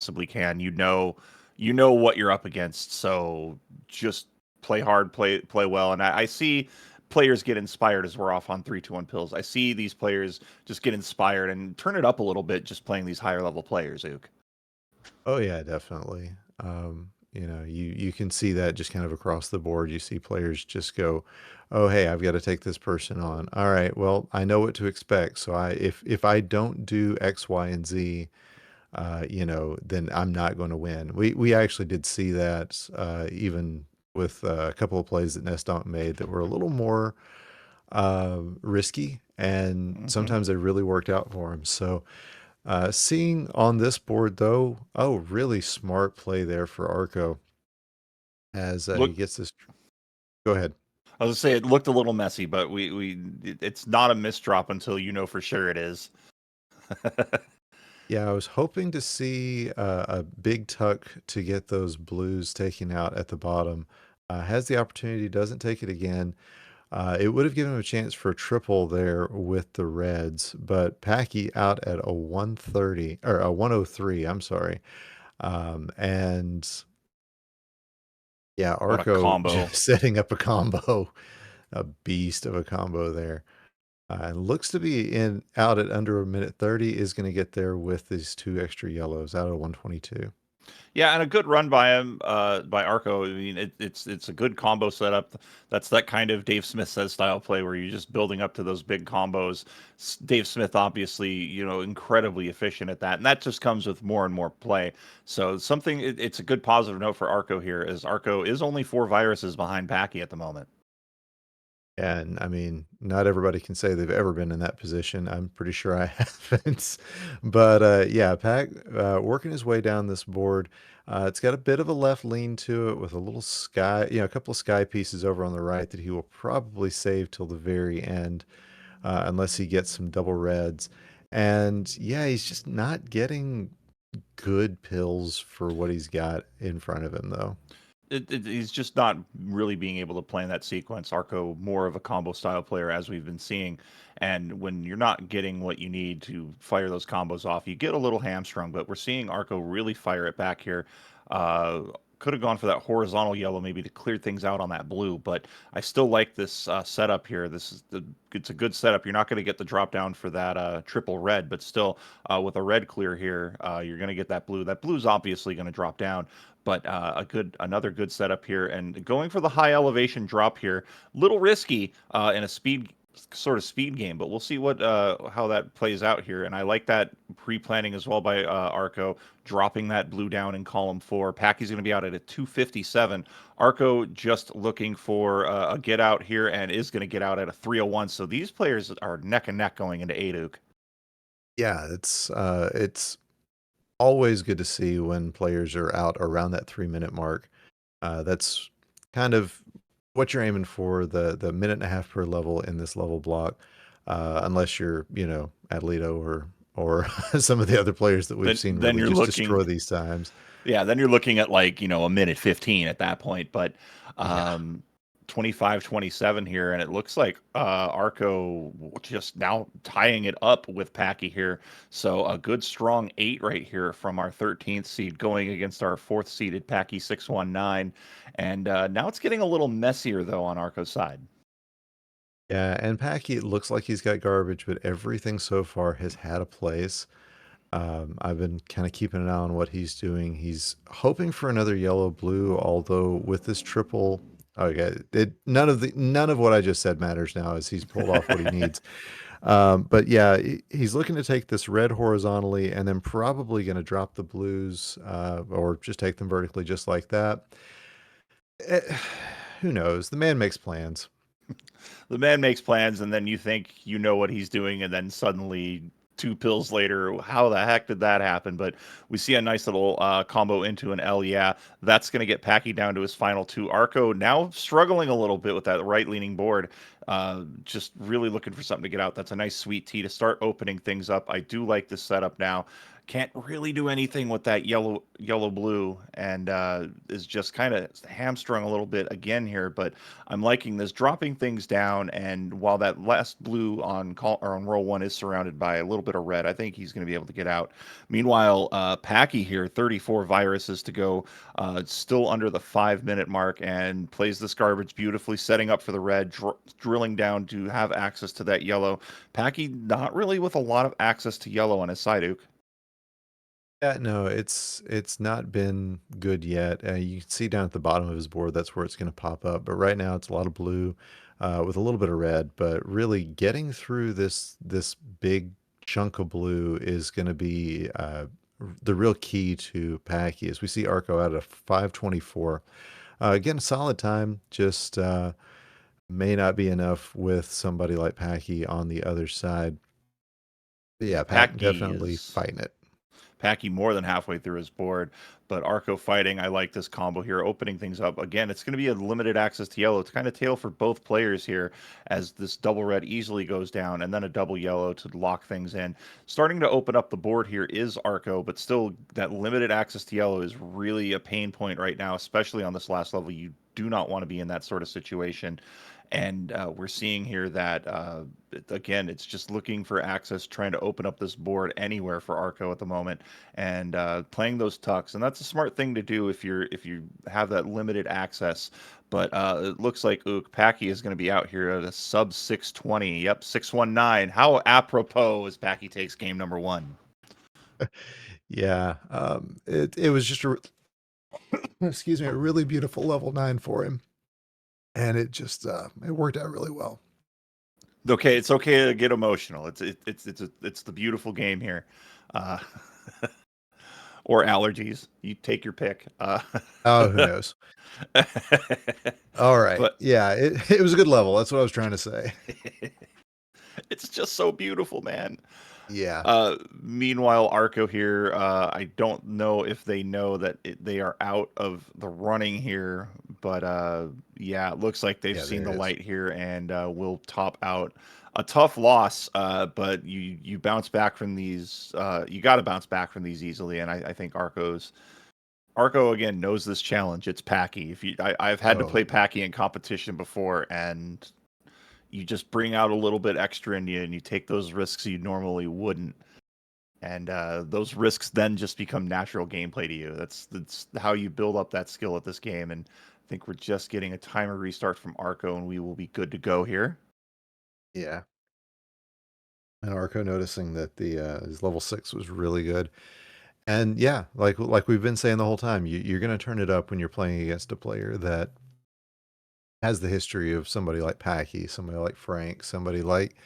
possibly can. You know what you're up against, so just play hard, play well. And I see players get inspired as we're off on 3-2-1 pills. I see these players just get inspired and turn it up a little bit just playing these higher level players, Ook. Oh yeah, definitely. You can see that just kind of across the board. You see players just go, "Oh, hey, I've got to take this person on. All right, well, I know what to expect. So if I don't do X, Y, and Z, then I'm not going to win." We actually did see that even with a couple of plays that Nestonk made that were a little more risky, and Hmm. sometimes they really worked out for him. So seeing on this board though, oh, really smart play there for Arco as he Look, gets this. Go ahead. I was gonna say it looked a little messy, but it's not a misdrop until you know for sure it is. Yeah, I was hoping to see a big tuck to get those blues taken out at the bottom. Has the opportunity, doesn't take it again. It would have given him a chance for a triple there with the Reds, but Packy out at a 130 or a 103. I'm sorry. And yeah, What a Arco combo! just setting up a combo, a beast of a combo there. Looks to be in out at under a minute 30 is going to get there with these two extra yellows out of 122. Yeah, and a good run by him, by Arco. I mean, it's a good combo setup. That's that kind of Dave Smith says style play where you're just building up to those big combos. Dave Smith, obviously, incredibly efficient at that, and that just comes with more and more play. So it's a good positive note for Arco here, as Arco is only 4 viruses behind Packy at the moment. And I mean, not everybody can say they've ever been in that position. I'm pretty sure I haven't. But yeah, Pack working his way down this board. It's got a bit of a left lean to it with a little sky, a couple of sky pieces over on the right that he will probably save till the very end, unless he gets some double reds. And yeah, he's just not getting good pills for what he's got in front of him, though. He's just not really being able to play in that sequence. Arco more of a combo style player as we've been seeing, and when you're not getting what you need to fire those combos off, you get a little hamstrung. But we're seeing Arco really fire it back here. Uh, could have gone for that horizontal yellow maybe to clear things out on that blue, but I still like this setup here. It's a good setup. You're not going to get the drop down for that triple red, but still with a red clear here, you're going to get that blue. That blue's obviously going to drop down, but another good setup here, and going for the high elevation drop here, little risky in a speed game, but we'll see what how that plays out here. And I like that pre-planning as well by Arco, dropping that blue down in column 4. Packy's going to be out at a 257. Arco just looking for a get out here and is going to get out at a 301. So these players are neck and neck going into Aduk. Yeah, it's always good to see when players are out around that 3 minute mark. That's kind of what you're aiming for, the minute and a half per level in this level block, unless you're, Atlito or some of the other players that we've seen Then really you're just looking destroy these times. Yeah, then you're looking at like, a minute 15 at that point, but Yeah. um 25-27 here, and it looks like Arco just now tying it up with Packy here. So a good strong 8 right here from our 13th seed going against our 4th seeded Packie619. And now it's getting a little messier though on Arco's side. Yeah, and Packy, it looks like he's got garbage, but everything so far has had a place. I've been kind of keeping an eye on what he's doing. He's hoping for another yellow blue, although with this triple, okay, none of what I just said matters now as he's pulled off what he needs. But yeah, he's looking to take this red horizontally and then probably going to drop the blues, or just take them vertically just like that. Eh, who knows? The man makes plans. The man makes plans, and then you think you know what he's doing, and then suddenly 2 pills later, how the heck did that happen? But we see a nice little combo into an L. Yeah, that's going to get Packy down to his final 2. Arco now struggling a little bit with that right leaning board. Just really looking for something to get out. That's a nice sweet tee to start opening things up. I do like this setup now. can't really do anything with that yellow blue, and is just kind of hamstrung a little bit again here. But I'm liking this, dropping things down, and while that last blue on or on row one is surrounded by a little bit of red, I think he's going to be able to get out. Meanwhile, Packy here, 34 viruses to go, still under the 5 minute mark, and plays this garbage beautifully, setting up for the red, drilling down to have access to that yellow. Packy not really with a lot of access to yellow on his side, Ook. Yeah, no, it's not been good yet. You can see down at the bottom of his board, that's where it's going to pop up. But right now, it's a lot of blue with a little bit of red. But really, getting through this big chunk of blue is going to be the real key to Packy. As we see Arco out at 5:24, again, a solid time. Just may not be enough with somebody like Packy on the other side. But Yeah, yeah, Pack definitely fighting it. Packy more than halfway through his board, but Arco fighting. I like this combo here, opening things up. Again, it's going to be a limited access to yellow. It's kind of tail for both players here as this double red easily goes down and then a double yellow to lock things in. Starting to open up the board here is Arco, but still that limited access to yellow is really a pain point right now, especially on this last level. You do not want to be in that sort of situation. And we're seeing here that again, it's just looking for access, trying to open up this board anywhere for Arco at the moment, and playing those tucks. And that's a smart thing to do if you have that limited access. But it looks like Ook Packy is going to be out here at a sub 620. Yep, 619. How apropos as Packy takes game number one. Yeah, it was just a excuse me, a really beautiful level 9 for him, and it just it worked out really well. Okay, it's okay to get emotional. It's the beautiful game here. Uh, or allergies. You take your pick. Oh, who knows? All right. But Yeah, it was a good level. That's what I was trying to say. it's just so beautiful, man. Yeah. Meanwhile, Arco here, I don't know if they know that they are out of the running here, but yeah, it looks like they've Yeah, seen there the it is. light here and will top out a tough loss. But you bounce back from these. You got to bounce back from these easily, and I think Arco again knows this challenge. It's Packy. I've had to Oh, play Packy in competition before, and you just bring out a little bit extra in you, and you take those risks you normally wouldn't, and those risks then just become natural gameplay to you. That's how you build up that skill at this game. And I think we're just getting a timer restart from Arco, and we will be good to go here. yeah. And Arco noticing that the his level 6 was really good. And yeah, like we've been saying the whole time, you're going to turn it up when you're playing against a player that has the history of somebody like Packy, somebody like Frank, somebody like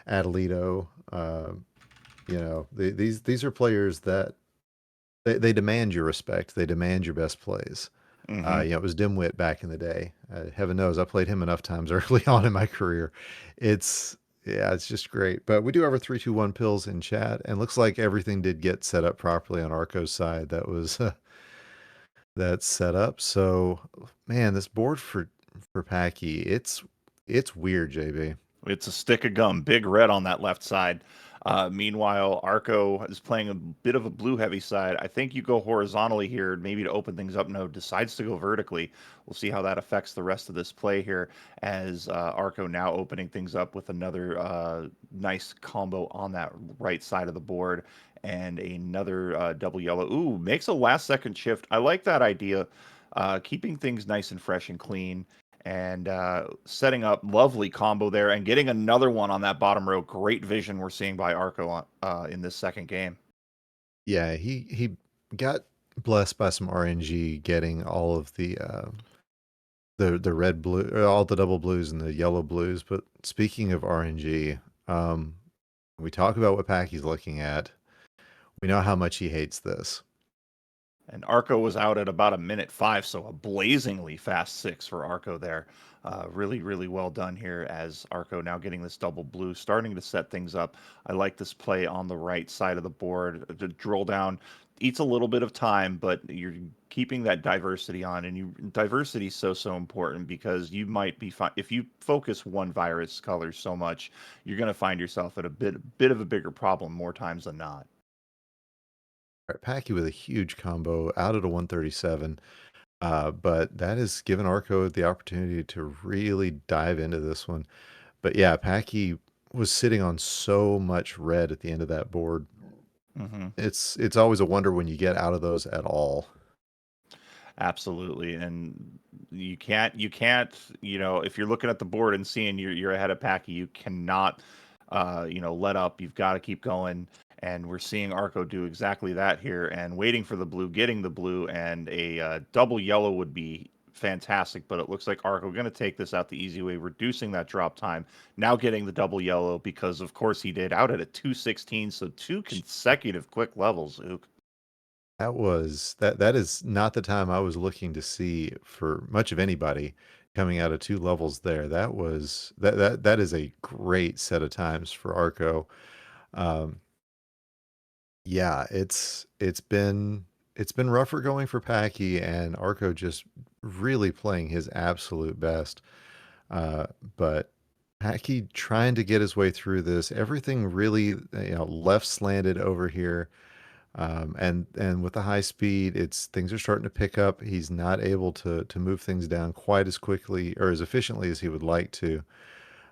Adelito. These are players that they demand your respect. They demand your best plays. Hmm. It was Dimwit back in the day. Heaven knows I played him enough times early on in my career. It's yeah, it's just great. But we do have our 3-2-1 pills in chat, and looks like everything did get set up properly on Arco's side. That was that's set up. So, man, this board for Packy, it's weird, JB. It's a stick of gum, big red on that left side. Meanwhile, Arco is playing a bit of a blue heavy side. I think you go horizontally here, maybe to open things up. No, decides to go vertically. We'll see how that affects the rest of this play here as Arco now opening things up with another nice combo on that right side of the board and another double yellow. Ooh, makes a last second shift. I like that idea. Keeping things nice and fresh and clean and setting up lovely combo there and getting another one on that bottom row. Great vision we're seeing by Arco in this second game. Yeah, he got blessed by some RNG getting all of the red blue, all the double blues and the yellow blues. But speaking of RNG, um, we talk about what Packy's looking at. We know how much he hates this. And Arco was out at about a minute 5, so a blazingly fast 6 for Arco there. Really, really well done here as Arco now getting this double blue, starting to set things up. I like this play on the right side of the board. The drill down eats a little bit of time, but you're keeping that diversity on, and diversity is so important because you might be if you focus one virus color so much, you're going to find yourself at a bit of a bigger problem more times than not. Right, Packie with a huge combo out at a 137. But that has given Arco the opportunity to really dive into this one. But yeah, Packie was sitting on so much red at the end of that board. Hmm. It's always a wonder when you get out of those at all. Absolutely, and you can't, if you're looking at the board and seeing you're ahead of Packy, you cannot, let up. You've got to keep going, and we're seeing Arco do exactly that here, and waiting for the blue, getting the blue, and a double yellow would be fantastic. But it looks like Arco going to take this out the easy way, reducing that drop time. Now getting the double yellow because, of course, he did out at a 216, so two consecutive quick levels. Ook. That is not the time I was looking to see for much of anybody coming out of two levels there. That is a great set of times for Arco. Um, yeah, it's been rougher going for Packy and Arco just really playing his absolute best. Uh, but Packy trying to get his way through this, everything really left slanted over here. And with the high speed, it's things are starting to pick up. He's not able to move things down quite as quickly or as efficiently as he would like to,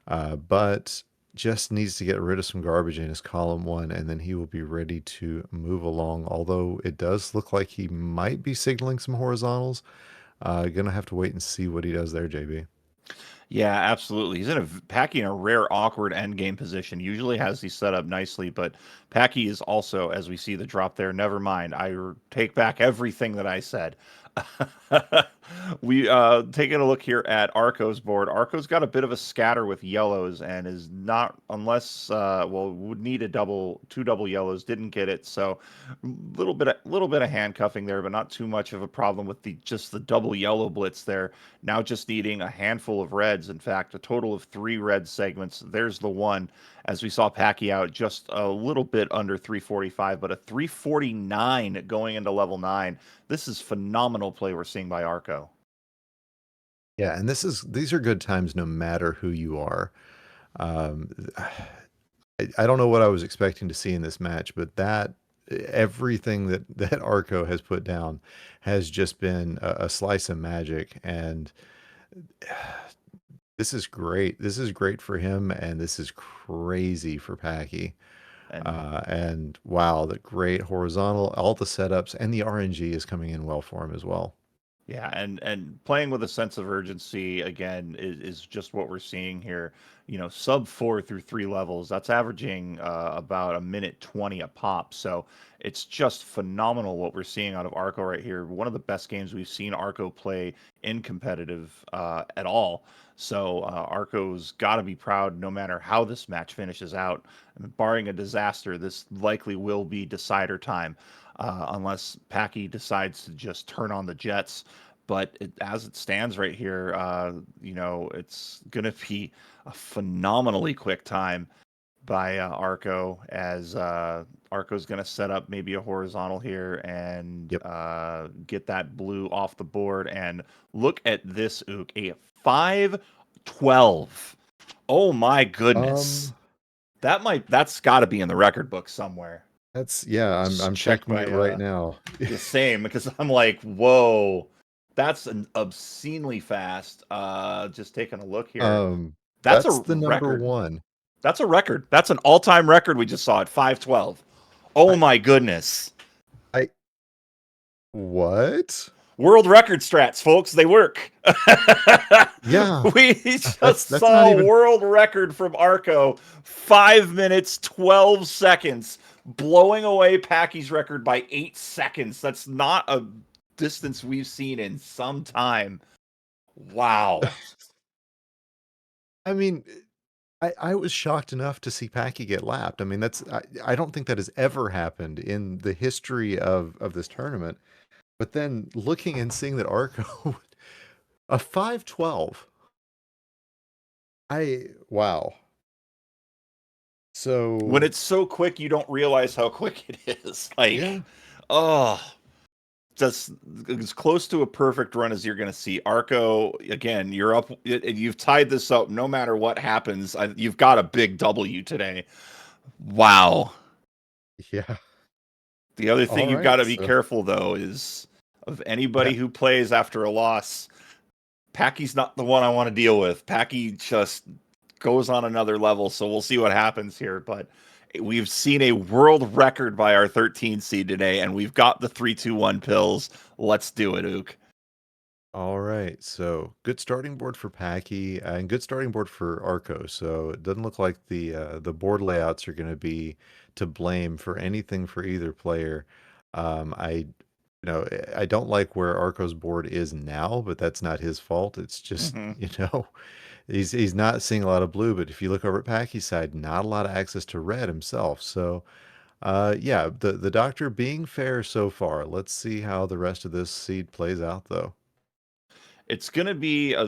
but just needs to get rid of some garbage in his column one, and then he will be ready to move along. Although it does look like he might be signaling some horizontals. Gonna have to wait and see what he does there, JB. Yeah, absolutely. He's in a Packy in a rare awkward end game position. Usually has these set up nicely, but Packy is also, as we see the drop there. Never mind. Take back everything that I said. We taking a look here at Arco's board. Arco's got a bit of a scatter with yellows and is not unless would need a two double yellows. Didn't get it, so little bit of handcuffing there, but not too much of a problem with the double yellow blitz there. Now just needing a handful of reds. In fact, a total of 3 red segments. There's the one. As we saw Packy out just a little bit under 345, but a 349 going into level 9. This is phenomenal play we're seeing by Arco. Yeah, and these are good times no matter who you are. Um, I don't know what I was expecting to see in this match, but that everything that Arco has put down has just been a slice of magic, and this is great. This is great for him, and this is crazy for Packy. And And wow, the great horizontal, all the setups, and the RNG is coming in well for him as well. yeah, and playing with a sense of urgency again is just what we're seeing here. Sub 4 through 3 levels. That's averaging about a minute 20 a pop. So it's just phenomenal what we're seeing out of Arco right here. One of the best games we've seen Arco play in competitive at all. So Arco's got to be proud no matter how this match finishes out. I mean, barring a disaster, this likely will be decider time unless Packy decides to just turn on the Jets. But as it stands right here, it's going to be a phenomenally quick time by Arco as Arco's going to set up maybe a horizontal here and Yep. get that blue off the board. And look at this, Ook, a 512. Oh my goodness. Um, That's got to be in the record book somewhere. yeah, Just I'm check checking it my right now. the same because I'm like, whoa, that's an obscenely fast. Just taking a look here. Um, That's a that's the number record. one. That's a record. That's an all-time record we just saw at 512. Oh I my goodness. I what? World record strats, folks. They work. Yeah, We just that's not saw a even. world record from Arco. 5 minutes, 12 seconds. Blowing away Packy's record by 8 seconds. That's not a distance we've seen in some time. Wow. I mean, I was shocked enough to see Packy get lapped. I mean, I don't think that has ever happened in the history of this tournament. But then looking and seeing that Arco a 512. Wow. When So it's so quick, you don't realize how quick it is. yeah. Like, oh, just as close to a perfect run as you're going to see. Arco, again, you're up. You've tied this up. No matter what happens, you've got a big W today. Wow. Yeah. The other All thing you've got right, to be so careful though is of yeah. anybody who plays after a loss. Packy's not the one I want to deal with. Packy just goes on another level, so we'll see what happens here. But we've seen a world record by our 13 seed today, and we've got the 3-2-1 pills. Let's do it, Ook. All right, so good starting board for Packy and good starting board for Arco. So it doesn't look like the board layouts are going to be to blame for anything for either player. I don't like where Arco's board is now, but that's not his fault. It's just, Mm-hmm. he's not seeing a lot of blue. But if you look over at Packy's side, not a lot of access to red himself. So yeah, the doctor being fair so far. Let's see how the rest of this seed plays out, though. It's going to be a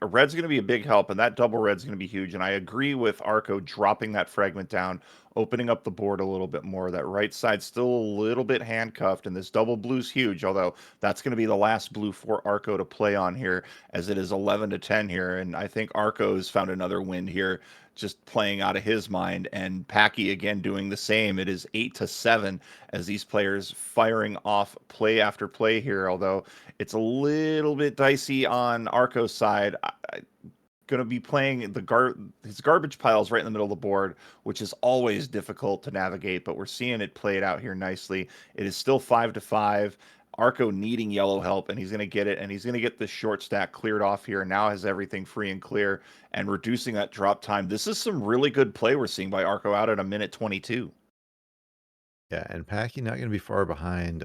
red's going to be a big help, and that double red's going to be huge. And I agree with Arco dropping that fragment down, opening up the board a little bit more. That right side's still a little bit handcuffed, and this double blue's huge. Although that's going to be the last blue for Arco to play on here, as it is 11-10 here. And I think Arco's found another win here, just playing out of his mind. And Packy again doing the same. It is 8-7 as these players firing off play after play here. Although it's a little bit dicey on Arco's side. I going to be playing his garbage piles right in the middle of the board, which is always difficult to navigate. But we're seeing it played out here nicely. It is still 5-5. Arco needing yellow help, and he's going to get it, and he's going to get this short stack cleared off here. Now has everything free and clear, and reducing that drop time. This is some really good play we're seeing by Arco out at a minute 22. Yeah, and Packy not going to be far behind.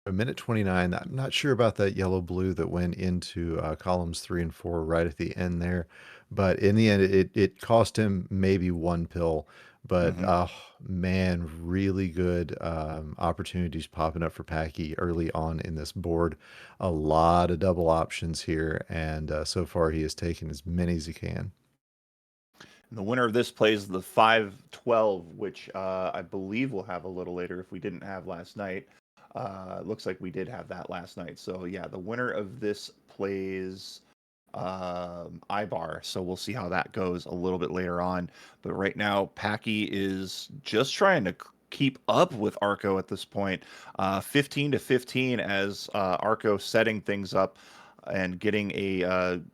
A minute 29. I'm not sure about that yellow blue that went into columns 3 and 4 right at the end there, but in the end, it cost him maybe one pill. But Mm-hmm. oh man, really good opportunities popping up for Packy early on in this board. A lot of double options here, and so far he has taken as many as he can. And the winner of this plays the 5-12, which I believe we'll have a little later if we didn't have last night. Looks like we did have that last night. So yeah, the winner of this plays Ibar. So we'll see how that goes a little bit later on. But right now, Packy is just trying to keep up with Arco at this point. 15-15 as Arco setting things up and getting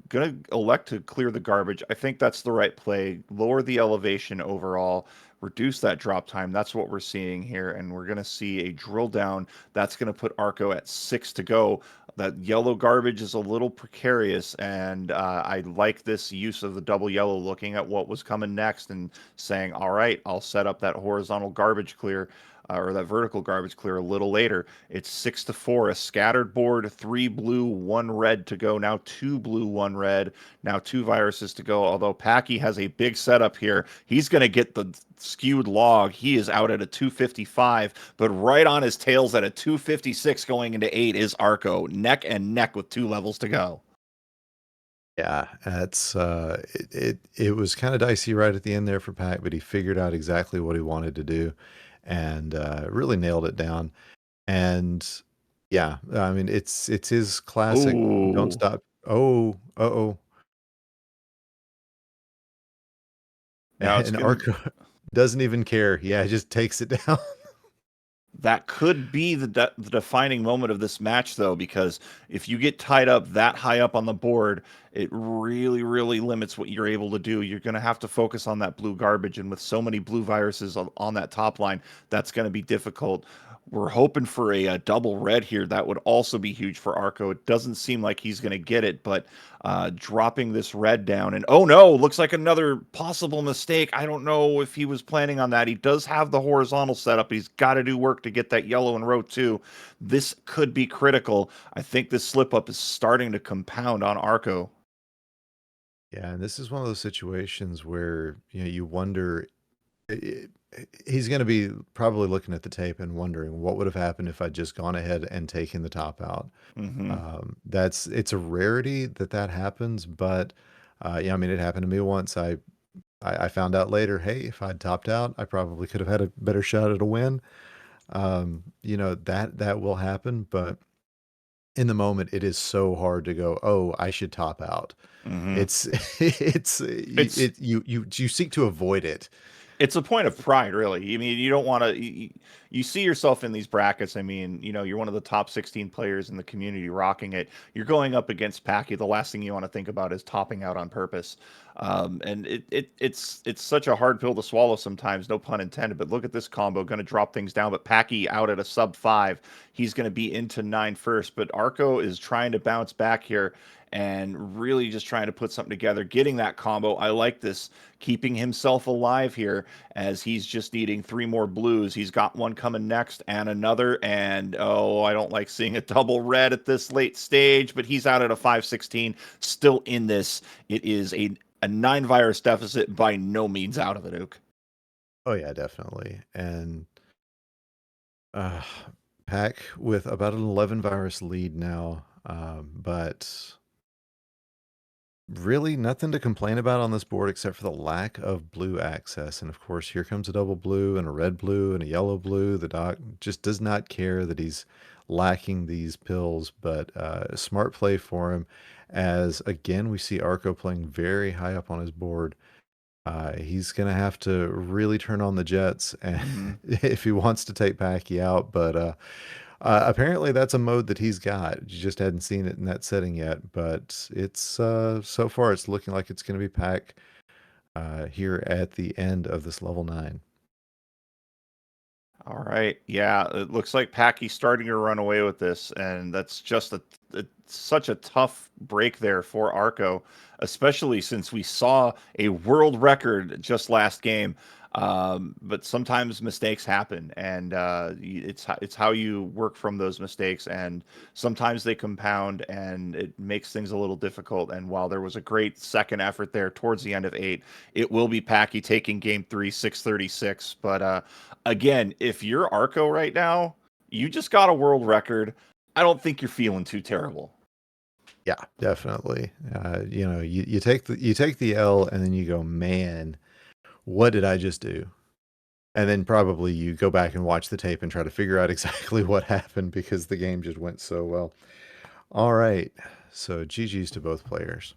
gonna elect to clear the garbage. I think that's the right play. Lower the elevation overall, reduce that drop time. That's what we're seeing here, and we're gonna see a drill down. That's gonna put Arco at 6 to go. That yellow garbage is a little precarious, and I like this use of the double yellow, looking at what was coming next and saying, "All right, I'll set up that horizontal garbage clear." Or that vertical garbage clear a little later. It's 6-4, a scattered board, 3 blue, 1 red to go. Now 2 blue, 1 red. Now 2 viruses to go. Although Packy has a big setup here, he's going to get the skewed log. He is out at a 255, but right on his tails at a 256 going into 8 is Arco, neck and neck with 2 levels to go. Yeah, that's it was kind of dicey right at the end there for Pack, but he figured out exactly what he wanted to do and really nailed it down. And yeah, I mean it's his classic don't Ooh. stop. Oh, uh-oh. Now it's And going to Arco doesn't even care. Yeah, he just takes it down. That could be the defining moment of this match, though, because if you get tied up that high up on the board, it really, really limits what you're able to do. You're going to have to focus on that blue garbage, and with so many blue viruses on that top line, that's going to be difficult. We're hoping for a double red here. That would also be huge for Arco. It doesn't seem like he's going to get it, but dropping this red down, and oh no, looks like another possible mistake. I don't know if he was planning on that. He does have the horizontal setup. He's got to do work to get that yellow in row 2. This could be critical. I think this slip up is starting to compound on Arco. Yeah, and this is one of those situations where you wonder i- he's going to be probably looking at the tape and wondering what would have happened if I'd just gone ahead and taken the top out. Hmm. It's a rarity that that happens, but yeah, I mean, it happened to me once. I found out later, hey, if I'd topped out, I probably could have had a better shot at a win. That will happen, but in the moment, it is so hard to go, oh, I should top out. Hmm. It's it's It's you seek to avoid it. It's a point of pride, really. I mean, you don't want to. You see yourself in these brackets. I mean, you're one of the top 16 players in the community, rocking it. You're going up against Packie. The last thing you want to think about is topping out on purpose. And it's such a hard pill to swallow sometimes. No pun intended. But look at this combo, going to drop things down. But Packie out at a sub 5. He's going to be into 9 first. But Arco is trying to bounce back here and really just trying to put something together, getting that combo. I like this, keeping himself alive here as he's just needing 3 more blues. He's got one coming next and another. And oh, I don't like seeing a double red at this late stage, but he's out at a 516, still in this. It is a 9 virus deficit, by no means out of it, Ook. Oh yeah, definitely. And uh, Pack with about an 11 virus lead now, but really nothing to complain about on this board except for the lack of blue access. And of course, here comes a double blue and a red blue and a yellow blue. The doc just does not care that he's lacking these pills, but smart play for him, as again we see Arco playing very high up on his board. He's going to have to really turn on the jets and if he wants to take Packie out. But apparently that's a mode that he's got. You just hadn't seen it in that setting yet. But it's so far it's looking like it's going to be Pack here at the end of this level 9. All right. Yeah, it looks like Packie's starting to run away with this, and that's just such a tough break there for Arco, especially since we saw a world record just last game. But sometimes mistakes happen, and it's how you work from those mistakes, and sometimes they compound, and it makes things a little difficult. And while there was a great second effort there towards the end of 8, it will be Packie taking game 3, 636. But again, if you're Arco right now, you just got a world record. I don't think you're feeling too terrible. Yeah, definitely. You take the L and then you go, man, what did I just do? And then probably you go back and watch the tape and try to figure out exactly what happened because the game just went so well. All right. So GG's to both players.